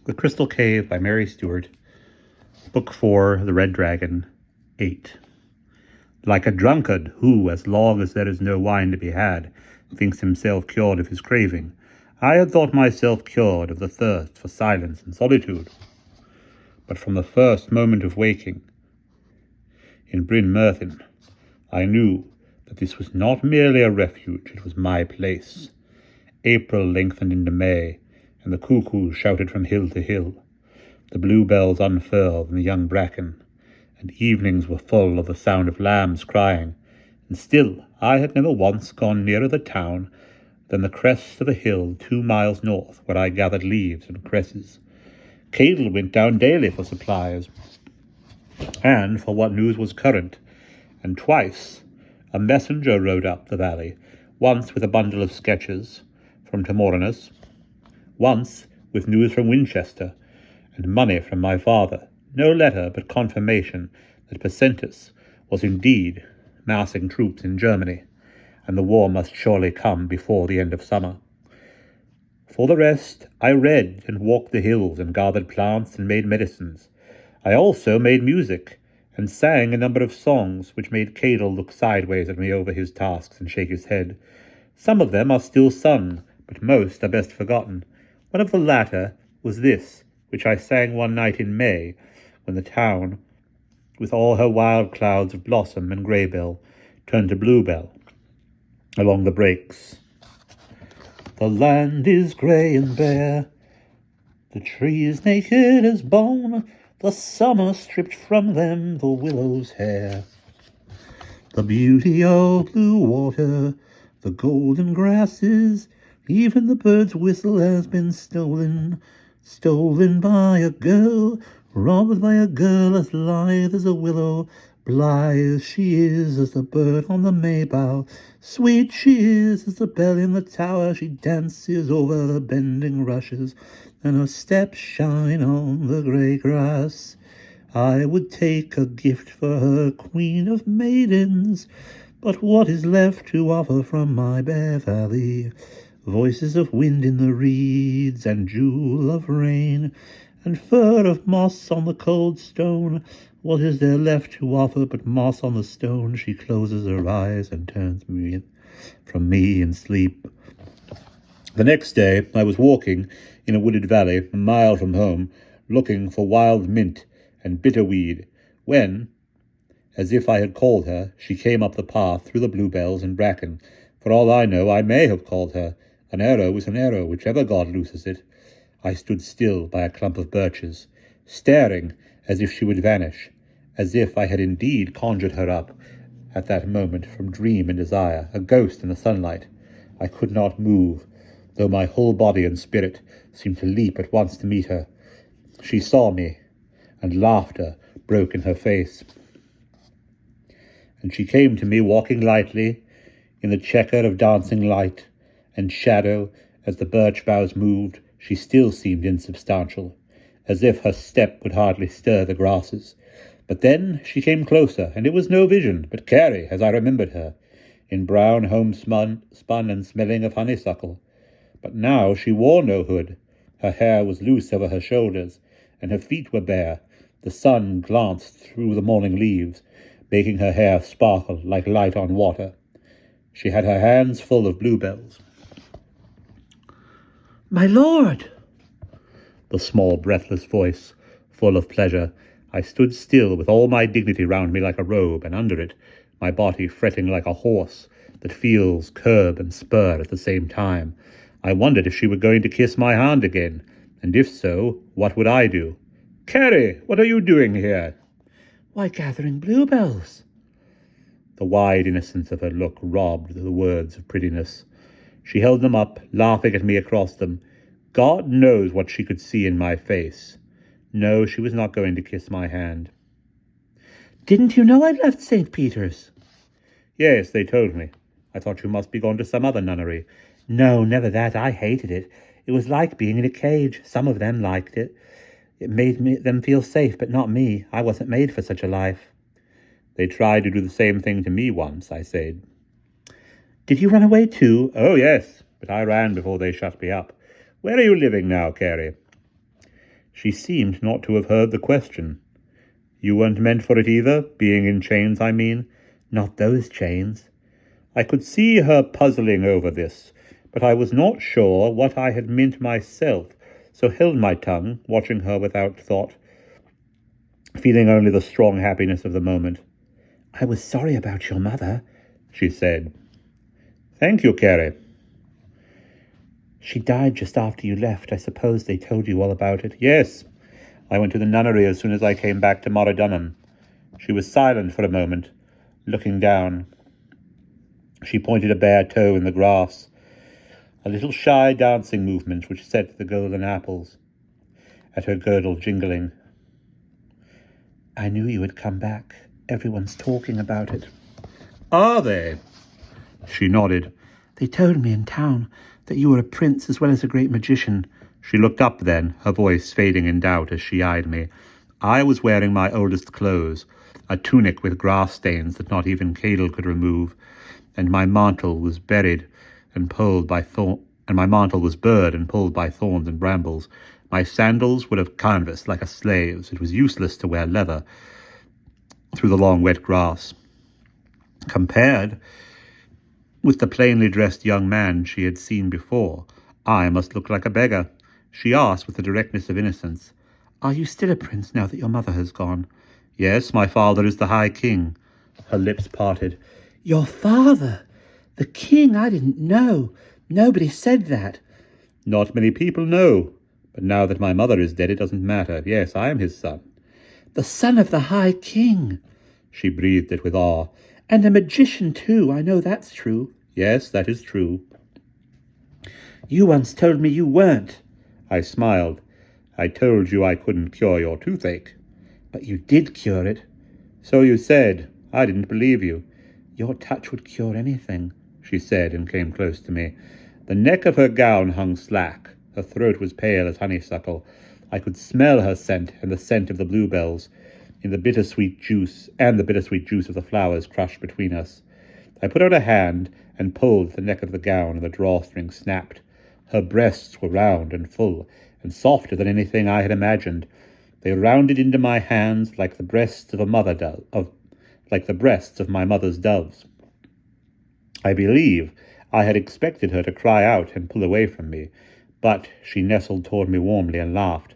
The Crystal Cave by Mary Stewart, Book 4, The Red Dragon, 8. Like a drunkard who, as long as there is no wine to be had, thinks himself cured of his craving, I had thought myself cured of the thirst for silence and solitude. But from the first moment of waking in Bryn Myrddin, I knew that this was not merely a refuge, it was my place. April lengthened into May, and the cuckoos shouted from hill to hill. The bluebells unfurled in the young bracken, and evenings were full of the sound of lambs crying, and still I had never once gone nearer the town than the crest of a hill 2 miles north, where I gathered leaves and cresses. Cadle went down daily for supplies, and for what news was current, and twice a messenger rode up the valley, once with a bundle of sketches from Tamorinus, once with news from Winchester, and money from my father, no letter but confirmation that Percentus was indeed massing troops in Germany, and the war must surely come before the end of summer. For the rest, I read and walked the hills and gathered plants and made medicines. I also made music, and sang a number of songs which made Cadle look sideways at me over his tasks and shake his head. Some of them are still sung, but most are best forgotten. One of the latter was this, which I sang one night in May, when the town, with all her wild clouds of blossom and greybill, turned to bluebell along the breaks. The land is grey and bare, the trees naked as bone, the summer stripped from them the willow's hair. The beauty of blue water, the golden grasses, even the bird's whistle has been stolen by a girl, robbed by a girl as lithe as a willow, blithe she is as the bird on the maybough, sweet she is as the bell in the tower, she dances over the bending rushes, and her steps shine on the grey grass. I would take a gift for her, queen of maidens, but what is left to offer from my bare valley? Voices of wind in the reeds, and jewel of rain, and fur of moss on the cold stone. What is there left to offer but moss on the stone? She closes her eyes and turns from me in sleep. The next day I was walking in a wooded valley, a mile from home, looking for wild mint and bitterweed, when, as if I had called her, she came up the path through the bluebells and bracken. For all I know, I may have called her. An arrow is an arrow, whichever God looses it. I stood still by a clump of birches, staring as if she would vanish, as if I had indeed conjured her up at that moment from dream and desire, a ghost in the sunlight. I could not move, though my whole body and spirit seemed to leap at once to meet her. She saw me, and laughter broke in her face. And she came to me walking lightly in the chequer of dancing light and shadow. As the birch boughs moved, she still seemed insubstantial, as if her step would hardly stir the grasses. But then she came closer, and it was no vision, but Carrie, as I remembered her, in brown homespun and smelling of honeysuckle. But now she wore no hood. Her hair was loose over her shoulders, and her feet were bare. The sun glanced through the morning leaves, making her hair sparkle like light on water. She had her hands full of bluebells. "My lord!" The small, breathless voice, full of pleasure. I stood still with all my dignity round me like a robe, and under it, my body fretting like a horse that feels curb and spur at the same time. I wondered if she were going to kiss my hand again, and if so, what would I do? "Carrie, what are you doing here?" "Why, gathering bluebells." The wide innocence of her look robbed the words of prettiness. She held them up, laughing at me across them. God knows what she could see in my face. No, she was not going to kiss my hand. "Didn't you know I'd left St. Peter's?" "Yes, they told me. I thought you must be gone to some other nunnery." "No, never that. I hated it. It was like being in a cage. Some of them liked it. It made them feel safe, but not me. I wasn't made for such a life." "They tried to do the same thing to me once," I said. "Did you run away too?" "Oh, yes, but I ran before they shut me up. Where are you living now, Carrie?" She seemed not to have heard the question. You weren't meant for it either, being in chains, I mean. Not those chains. I could see her puzzling over this, but I was not sure what I had meant myself, so held my tongue, watching her without thought, feeling only the strong happiness of the moment. I was sorry about your mother, she said. Thank you, Carrie. She died just after you left. I suppose they told you all about it. Yes. I went to the nunnery as soon as I came back to Moradunham. She was silent for a moment, looking down. She pointed a bare toe in the grass, a little shy dancing movement which set the golden apples at her girdle jingling. I knew you had come back. Everyone's talking about it. Are they? She nodded. They told me in town that you were a prince as well as a great magician. She looked up then, her voice fading in doubt as she eyed me. I was wearing my oldest clothes, a tunic with grass stains that not even Cadle could remove, and my mantle was buried and pulled by my mantle was burred and pulled by thorns and brambles. My sandals were of canvas like a slave's. It was useless to wear leather through the long wet grass. Compared with the plainly dressed young man she had seen before, I must look like a beggar. She asked with the directness of innocence, Are you still a prince now that your mother has gone? Yes, my father is the High King. Her lips parted. Your father? The king? I didn't know. Nobody said that. Not many people know. But now that my mother is dead, it doesn't matter. Yes, I am his son. The son of the High King. She breathed it with awe. And a magician, too. I know that's true. Yes, that is true. You once told me you weren't. I smiled. I told you I couldn't cure your toothache. But you did cure it. So you said. I didn't believe you. Your touch would cure anything, she said, and came close to me. The neck of her gown hung slack. Her throat was pale as honeysuckle. I could smell her scent and the scent of the bluebells in the bittersweet juice and the bittersweet juice of the flowers crushed between us. I put out a hand and pulled the neck of the gown, and the drawstring snapped. Her breasts were round and full, and softer than anything I had imagined. They rounded into my hands like the breasts of like the breasts of my mother's doves. I believe I had expected her to cry out and pull away from me, but she nestled toward me warmly and laughed,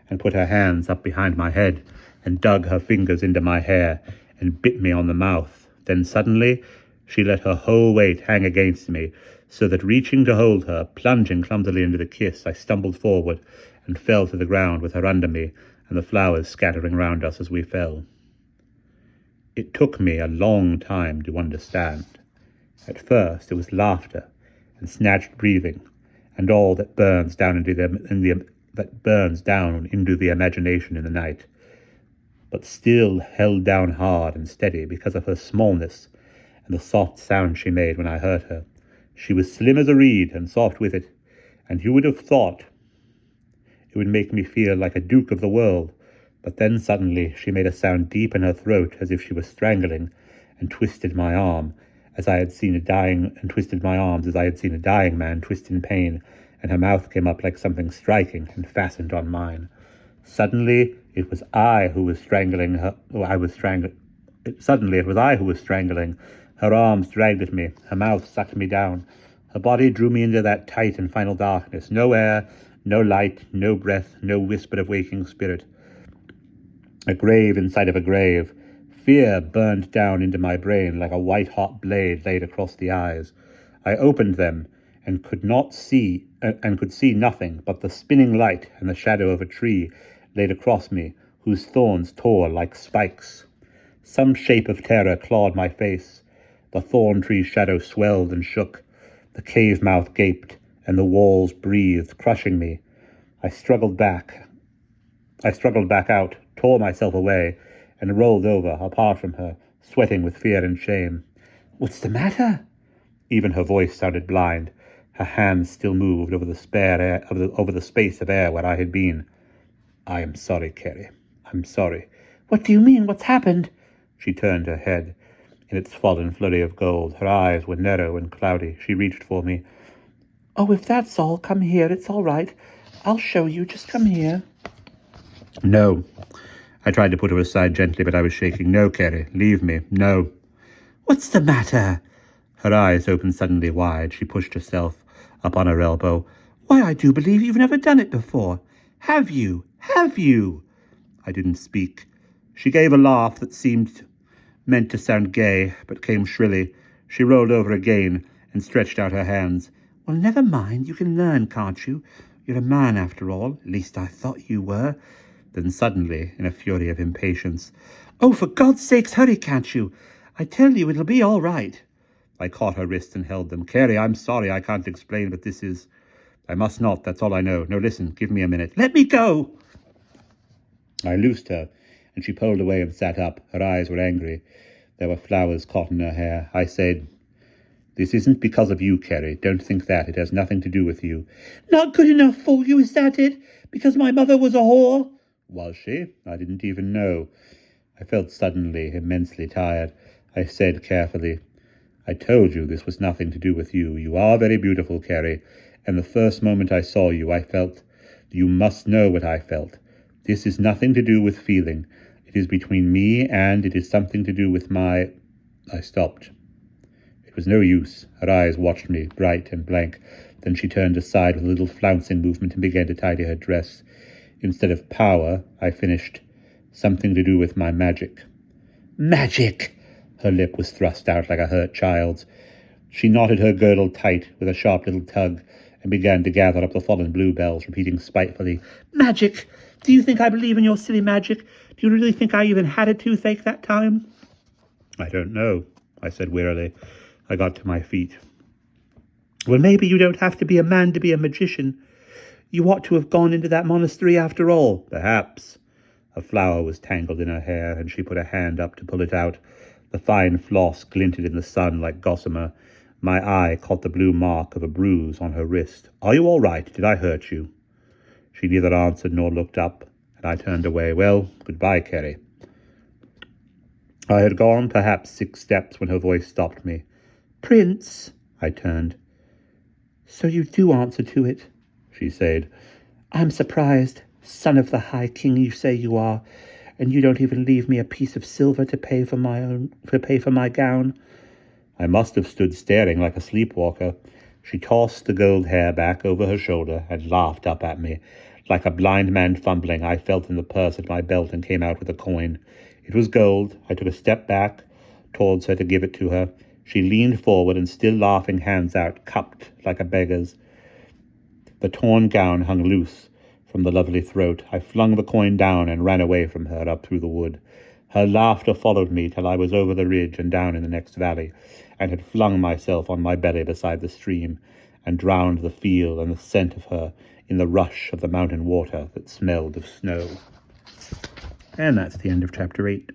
and put her hands up behind my head, and dug her fingers into my hair, and bit me on the mouth. Then suddenly she let her whole weight hang against me, so that reaching to hold her, plunging clumsily into the kiss, I stumbled forward and fell to the ground with her under me, and the flowers scattering round us as we fell. It took me a long time to understand. At first it was laughter and snatched breathing, and all that burns down into the imagination in the night, but still held down hard and steady because of her smallness and the soft sound she made when I hurt her. She was slim as a reed and soft with it, and you would have thought it would make me feel like a duke of the world. But then suddenly she made a sound deep in her throat as if she was strangling, and twisted my arm as I had seen a dying man twist in pain, and her mouth came up like something striking and fastened on mine. Suddenly it was I who was strangling her. Suddenly it was I who was strangling. Her arms dragged at me. Her mouth sucked me down. Her body drew me into that tight and final darkness. No air, no light, no breath, no whisper of waking spirit. A grave inside of a grave. Fear burned down into my brain like a white-hot blade laid across the eyes. I opened them and could see nothing but the spinning light and the shadow of a tree laid across me, whose thorns tore like spikes. Some shape of terror clawed my face. The thorn tree's shadow swelled and shook. The cave mouth gaped, and the walls breathed, crushing me. I struggled back out, tore myself away, and rolled over, apart from her, sweating with fear and shame. What's the matter? Even her voice sounded blind. Her hands still moved over the space of air where I had been. I am sorry, Carrie. I'm sorry. What do you mean? What's happened? She turned her head in its fallen flurry of gold. Her eyes were narrow and cloudy. She reached for me. Oh, if that's all, come here. It's all right. I'll show you. Just come here. No. I tried to put her aside gently, but I was shaking. No, Carrie, leave me. No. What's the matter? Her eyes opened suddenly wide. She pushed herself up on her elbow. Why, I do believe you've never done it before. Have you? Have you? I didn't speak. She gave a laugh that seemed meant to sound gay, but came shrilly. She rolled over again and stretched out her hands. Well, never mind. You can learn, can't you? You're a man, after all. At least I thought you were. Then suddenly, in a fury of impatience, Oh, for God's sakes, hurry, can't you? I tell you, it'll be all right. I caught her wrist and held them. Carrie, I'm sorry, I can't explain, but this is... I must not, that's all I know. No, listen, give me a minute. Let me go! I loosed her, and she pulled away and sat up. Her eyes were angry. There were flowers caught in her hair. I said, This isn't because of you, Carrie. Don't think that. It has nothing to do with you. Not good enough for you, is that it? Because my mother was a whore? Was she? I didn't even know. I felt suddenly immensely tired. I said carefully, I told you this was nothing to do with you. You are very beautiful, Carrie, and the first moment I saw you, I felt... You must know what I felt. This is nothing to do with feeling. It is between me, and it is something to do with my... I stopped. It was no use. Her eyes watched me, bright and blank. Then she turned aside with a little flouncing movement and began to tidy her dress. Instead of power, I finished, something to do with my magic. Magic! Her lip was thrust out like a hurt child's. She knotted her girdle tight with a sharp little tug and began to gather up the fallen bluebells, repeating spitefully, Magic! Do you think I believe in your silly magic? Do you really think I even had a toothache that time? I don't know, I said wearily. I got to my feet. Well, maybe you don't have to be a man to be a magician. You ought to have gone into that monastery after all. Perhaps. A flower was tangled in her hair, and she put a hand up to pull it out. The fine floss glinted in the sun like gossamer. My eye caught the blue mark of a bruise on her wrist. Are you all right? Did I hurt you? She neither answered nor looked up, and I turned away. Well, goodbye, Carrie. I had gone perhaps 6 steps when her voice stopped me. Prince, I turned. So you do answer to it, she said. I'm surprised, son of the High King you say you are, and you don't even leave me a piece of silver to pay for my gown. I must have stood staring like a sleepwalker. She tossed the gold hair back over her shoulder and laughed up at me. Like a blind man fumbling, I felt in the purse at my belt and came out with a coin. It was gold. I took a step back towards her to give it to her. She leaned forward and, still laughing, hands out, cupped like a beggar's. The torn gown hung loose from the lovely throat. I flung the coin down and ran away from her up through the wood. Her laughter followed me till I was over the ridge and down in the next valley, and had flung myself on my belly beside the stream, and drowned the feel and the scent of her in the rush of the mountain water that smelled of snow. And that's the end of chapter 8.